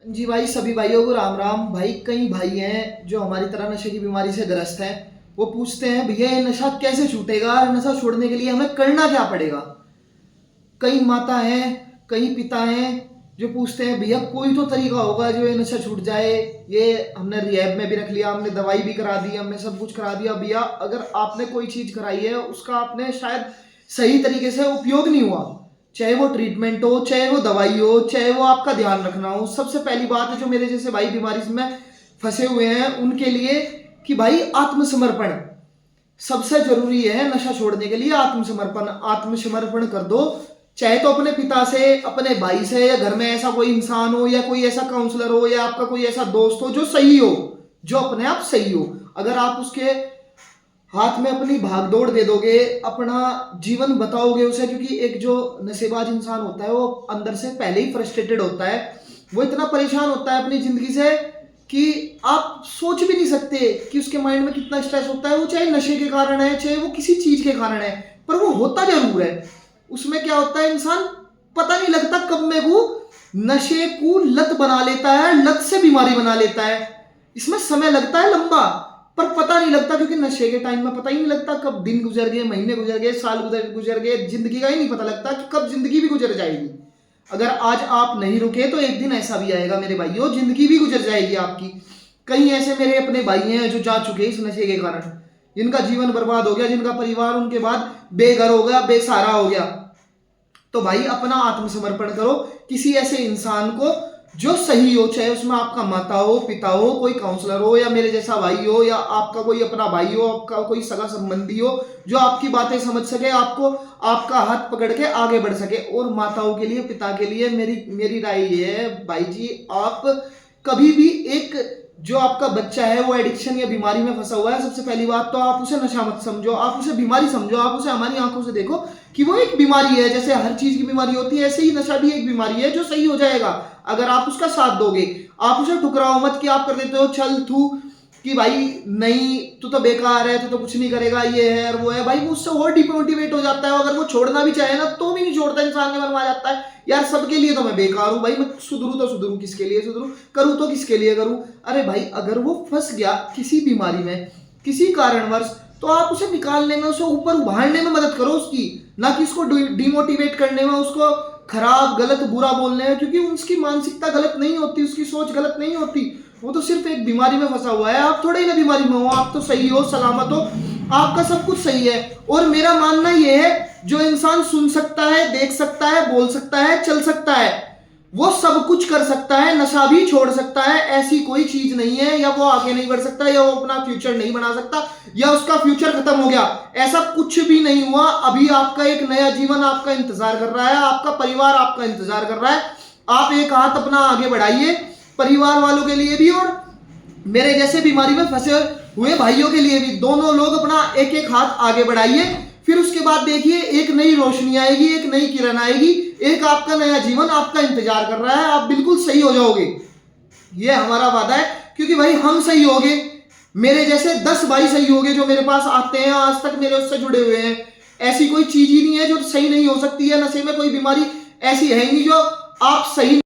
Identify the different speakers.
Speaker 1: जी भाई, सभी भाइयों को राम राम। भाई कई भाई हैं जो हमारी तरह नशे की बीमारी से ग्रस्त हैं। वो पूछते हैं भैया ये नशा कैसे छूटेगा, नशा छोड़ने के लिए हमें करना क्या पड़ेगा। कई माता हैं, कई पिता हैं जो पूछते हैं भैया कोई तो तरीका होगा जो ये नशा छूट जाए। ये हमने रिहैब में भी रख लिया, हमने दवाई भी करा दी, हमने सब कुछ करा दिया। भैया अगर आपने कोई चीज कराई है उसका आपने शायद सही तरीके से उपयोग नहीं हुआ, चाहे वो ट्रीटमेंट हो, चाहे वो दवाई हो, चाहे वो आपका ध्यान रखना हो। सबसे पहली बात है जो मेरे जैसे भाई बीमारी में फंसे हुए हैं उनके लिए कि भाई आत्मसमर्पण सबसे जरूरी है। नशा छोड़ने के लिए आत्मसमर्पण, आत्मसमर्पण कर दो। चाहे तो अपने पिता से, अपने भाई से, या घर में ऐसा कोई इंसान हो, या कोई ऐसा काउंसलर हो, या आपका कोई ऐसा दोस्त हो जो सही हो, जो अपने आप सही हो। अगर आप उसके हाथ में अपनी भाग दौड़ दे दोगे, अपना जीवन बताओगे उसे, क्योंकि एक जो नशेबाज इंसान होता है वो अंदर से पहले ही फ्रस्ट्रेटेड होता है। वो इतना परेशान होता है अपनी जिंदगी से कि आप सोच भी नहीं सकते कि उसके माइंड में कितना स्ट्रेस होता है। वो चाहे नशे के कारण है, चाहे वो किसी चीज के कारण है, पर वो होता जरूर है। उसमें क्या होता है, इंसान पता नहीं लगता कब में वो नशे को लत बना लेता है, लत से बीमारी बना लेता है। इसमें समय लगता है लंबा, पर पता नहीं लगता, क्योंकि नशे के टाइम में पता ही नहीं लगता कब दिन गुजर गए, महीने गुजर गए, साल गुजर गए, जिंदगी का ही नहीं पता लगता कि कब जिंदगी भी गुजर जाएगी। अगर आज आप नहीं रुके तो एक दिन ऐसा भी आएगा मेरे भाइयों, जिंदगी भी गुजर जाएगी आपकी। कई ऐसे मेरे अपने भाई हैं जो जा चुके इस नशे के कारण, जिनका जीवन बर्बाद हो गया, जिनका परिवार उनके बाद बेघर हो गया, बेसहारा हो गया। तो भाई अपना आत्मसमर्पण करो किसी ऐसे इंसान को जो सही हो, चाहे उसमें आपका माता हो, पिता हो, कोई काउंसलर हो, या मेरे जैसा भाई हो, या आपका कोई अपना भाई हो, आपका कोई सगा संबंधी हो जो आपकी बातें समझ सके, आपको आपका हाथ पकड़ के आगे बढ़ सके। और माताओं के लिए, पिता के लिए मेरी मेरी राय ये है भाई जी, आप कभी भी एक जो आपका बच्चा है वो एडिक्शन या बीमारी में फंसा हुआ है, सबसे पहली बात तो आप उसे नशा मत समझो, आप उसे बीमारी समझो। आप उसे हमारी आंखों से देखो कि वो एक बीमारी है। जैसे हर चीज की बीमारी होती है, ऐसे ही नशा भी एक बीमारी है जो सही हो जाएगा अगर आप उसका साथ दोगे। आप उसे ठुकराओ मत कि आप कर देते हो छल थू कि भाई नहीं तू तो बेकार है, तू तो कुछ नहीं करेगा, ये है और वो है। भाई वो उससे और डिमोटिवेट हो जाता है। अगर वो छोड़ना भी चाहे ना तो भी नहीं छोड़ता, इंसान के मन में आ जाता है यार सबके लिए तो मैं बेकार हूं, भाई मैं सुधरू तो सुधरू किसके लिए सुधरू, करूं तो किसके लिए करूं। अरे भाई अगर वो फंस गया किसी बीमारी में किसी कारणवश, तो आप उसे निकालने में, उसे ऊपर उभारने में मदद करो उसकी, ना कि उसको डिमोटिवेट करने में, उसको खराब गलत बुरा बोलने में। क्योंकि उसकी मानसिकता गलत नहीं होती, उसकी सोच गलत नहीं होती, वो तो सिर्फ एक बीमारी में फंसा हुआ है। आप थोड़े ही ना बीमारी में हो, आप तो सही हो, सलामत हो, आपका सब कुछ सही है। और मेरा मानना यह है जो इंसान सुन सकता है, देख सकता है, बोल सकता है, चल सकता है, वो सब कुछ कर सकता है, नशा भी छोड़ सकता है। ऐसी कोई चीज नहीं है या वो आगे नहीं बढ़ सकता, या वो अपना फ्यूचर नहीं बना सकता, या उसका फ्यूचर खत्म हो गया, ऐसा कुछ भी नहीं हुआ। अभी आपका एक नया जीवन आपका इंतजार कर रहा है, आपका परिवार आपका इंतजार कर रहा है। आप एक हाथ अपना आगे बढ़ाइए परिवार वालों के लिए भी, और मेरे जैसे बीमारी में फंसे हुए भाइयों के लिए भी। दोनों लोग अपना एक एक हाथ आगे बढ़ाइए, फिर उसके बाद देखिए एक नई रोशनी आएगी, एक नई किरण आएगी, एक आपका नया जीवन आपका इंतजार कर रहा है। आप बिल्कुल सही हो जाओगे, ये हमारा वादा है। क्योंकि भाई हम सही हो गए, मेरे जैसे 10 भाई सही हो गए जो मेरे पास आते हैं, आज तक मेरे उससे जुड़े हुए हैं। ऐसी कोई चीज ही नहीं है जो सही नहीं हो सकती है। नशे में कोई बीमारी ऐसी है ही नहीं जो आप सही